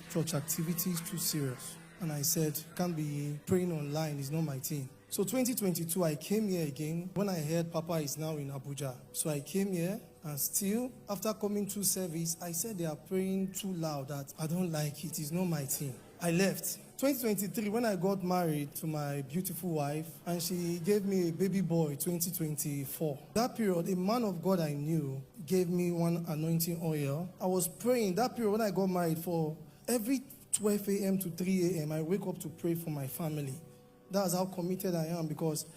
church activities too serious. And I said, can't be praying online, it's not my thing. So 2022, I came here again when I heard Papa is now in Abuja. So I came here, and still, after coming to service, I said they are praying too loud that I don't like it, it's not my thing. I left. 2023, when I got married to my beautiful wife, and she gave me a baby boy, 2024. That period, a man of God I knew gave me one anointing oil. I was praying that period when I got married for every 12 a.m. to 3 a.m., I wake up to pray for my family. That's how committed I am, because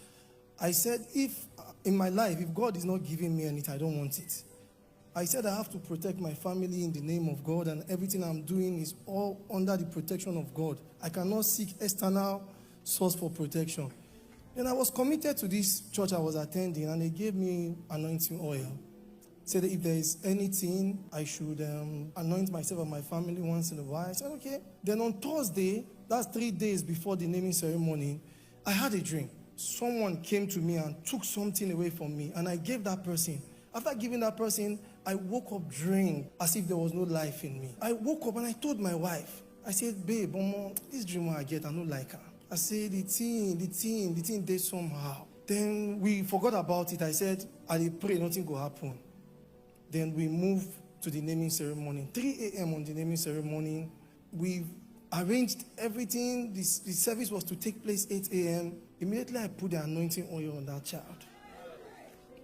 I said, if in my life, if God is not giving me anything, I don't want it. I said I have to protect my family in the name of God, and everything I'm doing is all under the protection of God. I cannot seek external source for protection. Then I was committed to this church I was attending, and they gave me anointing oil. Said that if there is anything, I should anoint myself and my family once in a while. I said, okay. Then on Thursday, that's 3 days before the naming ceremony, I had a dream. Someone came to me and took something away from me, and I gave that person. After giving that person, I woke up drained, as if there was no life in me. I woke up and I told my wife, I said, babe, this dream I get, I don't like her. I said, the thing did somehow. Then we forgot about it. I said, I pray nothing will happen. Then we moved to the naming ceremony. 3 a.m. on the naming ceremony, we arranged everything. The service was to take place 8 a.m. Immediately I put the anointing oil on that child.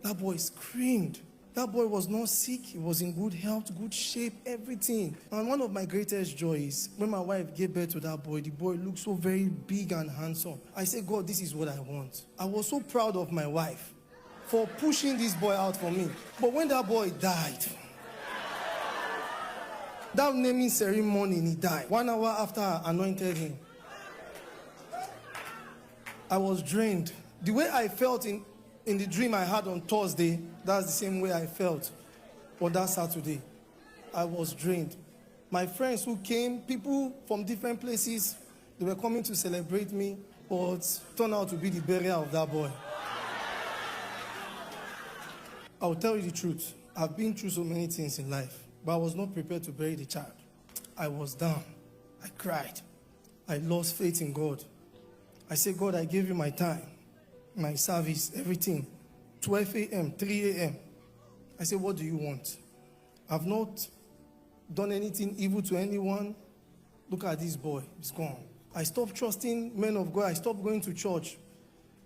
That boy screamed. That boy was not sick. He was in good health, good shape, everything. And one of my greatest joys, when my wife gave birth to that boy, the boy looked so very big and handsome. I said, God, this is what I want. I was so proud of my wife for pushing this boy out for me. But when that boy died, that naming ceremony, he died. 1 hour after I anointed him, I was drained. The way I felt in the dream I had on Thursday, that's the same way I felt on that Saturday. I was drained. My friends who came, people from different places, they were coming to celebrate me, but turned out to be the burial of that boy. I'll tell you the truth. I've been through so many things in life, but I was not prepared to bury the child. I was down. I cried. I lost faith in God. I said, God, I gave you my time, my service, everything. 12 a.m., 3 a.m. I said, what do you want? I've not done anything evil to anyone. Look at this boy. He's gone. I stopped trusting men of God. I stopped going to church.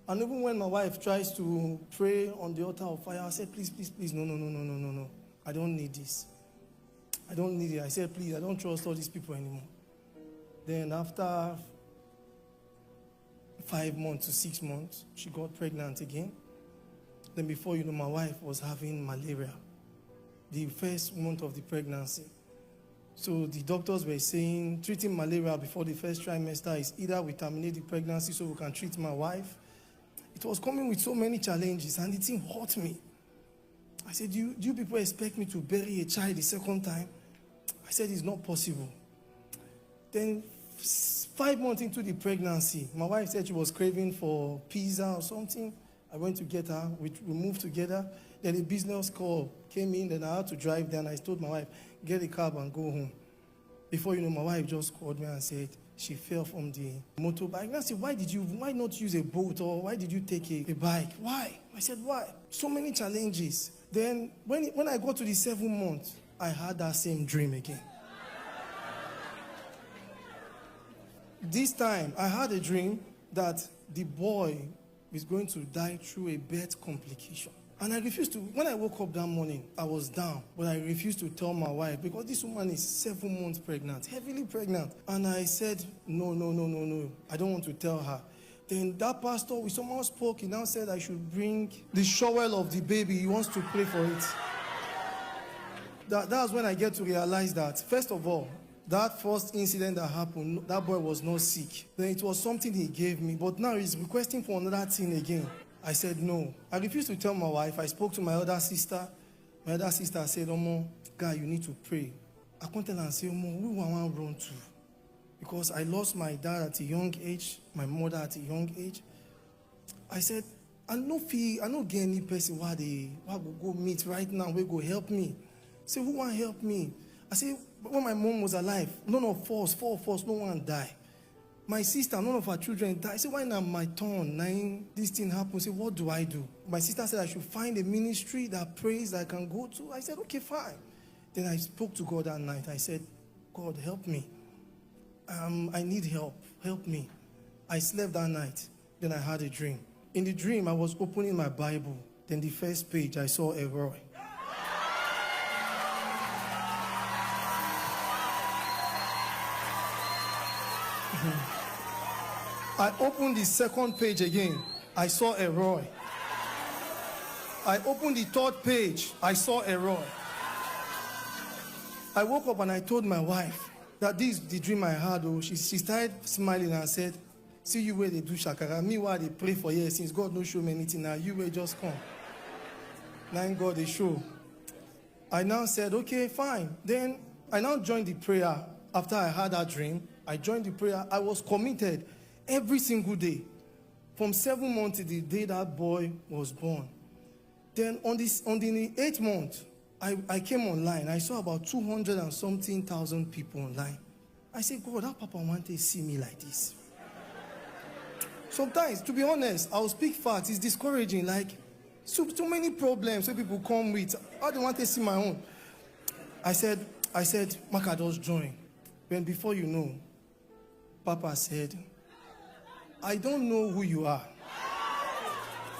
And even when my wife tries to pray on the altar of fire, I said, please, please, please, no. I don't need this. I don't need it. I said, please, I don't trust all these people anymore. Then after 5 months to 6 months, she got pregnant again. Then before you know, my wife was having malaria. The first month of the pregnancy. So the doctors were saying, treating malaria before the first trimester is either we terminate the pregnancy so we can treat my wife. It was coming with so many challenges, and the thing hurt me. I said, do you people expect me to bury a child the second time? I said, it's not possible. Then 5 months into the pregnancy, my wife said she was craving for pizza or something. I went to get her. We moved together. Then a business call came in. Then I had to drive there, and I told my wife, get a cab and go home. Before you know, my wife just called me and said she fell from the motorbike. And I said, why not use a boat, or why did you take a bike? Why? I said, why? So many challenges. Then when I got to the 7 months, I had that same dream again. This time, I had a dream that the boy is going to die through a birth complication. And I refused to. When I woke up that morning, I was down, but I refused to tell my wife because this woman is 7 months pregnant, heavily pregnant. And I said, no. I don't want to tell her. Then that pastor, we somehow spoke. He now said I should bring the shovel of the baby. He wants to pray for it. That's when I get to realize that, first of all, that first incident that happened, that boy was not sick. Then it was something he gave me, but now he's requesting for another thing again. I said no. I refused to tell my wife. I spoke to my other sister. My other sister said, Omo, guy, you need to pray. I can't tell her and say, Omo, who want to run to? Because I lost my dad at a young age, my mother at a young age. I said, I don't get any person where go meet right now, where go help me. Say, who want to help me? I said, when my mom was alive, none of us, four of us, no one died. My sister, none of her children died. I said, why now my turn? Now this thing happened. I said, what do I do? My sister said I should find a ministry that prays that I can go to. I said, okay, fine. Then I spoke to God that night. I said, God, help me. I need help. Help me. I slept that night. Then I had a dream. In the dream, I was opening my Bible. Then the first page, I saw a Roy. I opened the second page again. I saw a Roy. I opened the third page. I saw a Roy. I woke up and I told my wife that this is the dream I had. Oh, she started smiling and said, see you where they do shakara. Me why they pray for years since God no show me anything. Now you will just come. Now God they show. I now said, okay, fine. Then I now joined the prayer after I had that dream. I joined the prayer. I was committed every single day. From 7 months to the day that boy was born. Then on the 8th month, I came online. I saw about 200 and something thousand people online. I said, God, how Papa want to see me like this? Sometimes, to be honest, I'll speak facts. It's discouraging. Like, so many problems so people come with. How do they want to see my own? I said, Maka, just join. When before you know, Papa said, I don't know who you are,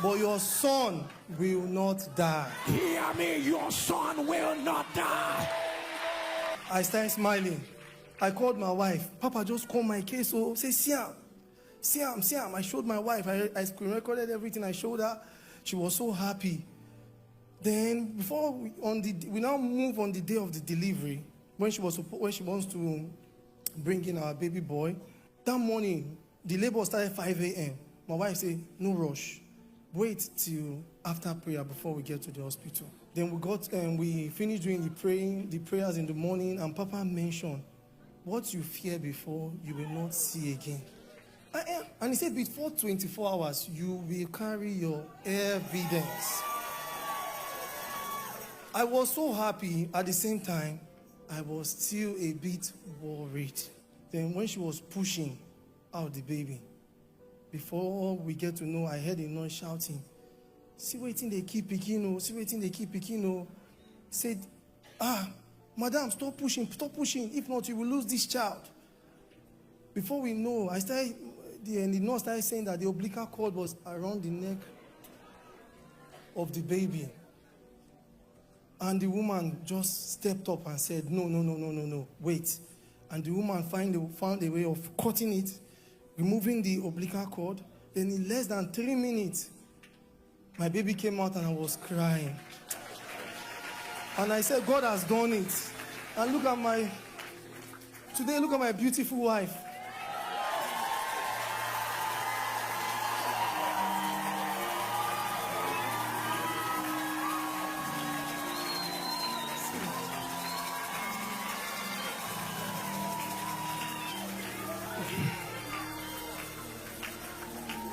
but your son will not die. Hear me, your son will not die. I started smiling. I called my wife. Papa just called my case. So say, Siam. I showed my wife. I screen recorded everything. I showed her. She was so happy. Then before we now move on the day of the delivery, when she wants to bring in our baby boy, that morning the labor started 5 a.m. My wife said, no rush. Wait till after prayer before we get to the hospital. Then we finished doing the prayers in the morning, and Papa mentioned, what you fear before, you will not see again. And he said, before 24 hours, you will carry your evidence. I was so happy. At the same time, I was still a bit worried. Then when she was pushing out the baby, before we get to know, I heard a noise shouting, see waiting they keep picking, see waiting they keep picking. Said, madam, stop pushing. If not, you will lose this child. Before we know, the nurse started saying that the umbilical cord was around the neck of the baby. And the woman just stepped up and said, no, wait. And the woman found a way of cutting it, removing the umbilical cord. Then in less than 3 minutes, my baby came out and I was crying. And I said, God has done it. And look at my beautiful wife.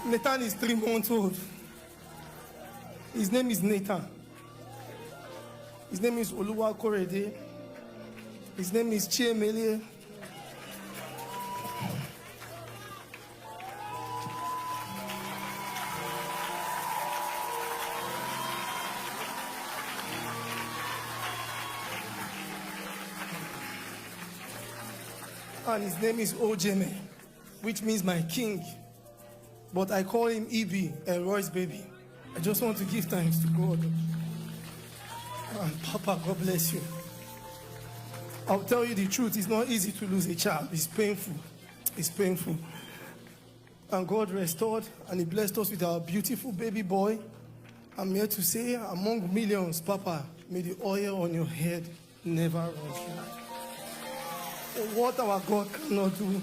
Nathan is 3 months old. His name is Nathan. His name is Oluwa Korede. His name is Chiemele. And his name is Ojeme, which means my king. But I call him EB, Roy's baby. I just want to give thanks to God. And Papa, God bless you. I'll tell you the truth, it's not easy to lose a child. It's painful. It's painful. And God restored and He blessed us with our beautiful baby boy. I'm here to say, among millions, Papa, may the oil on your head never run dry. What our God cannot do,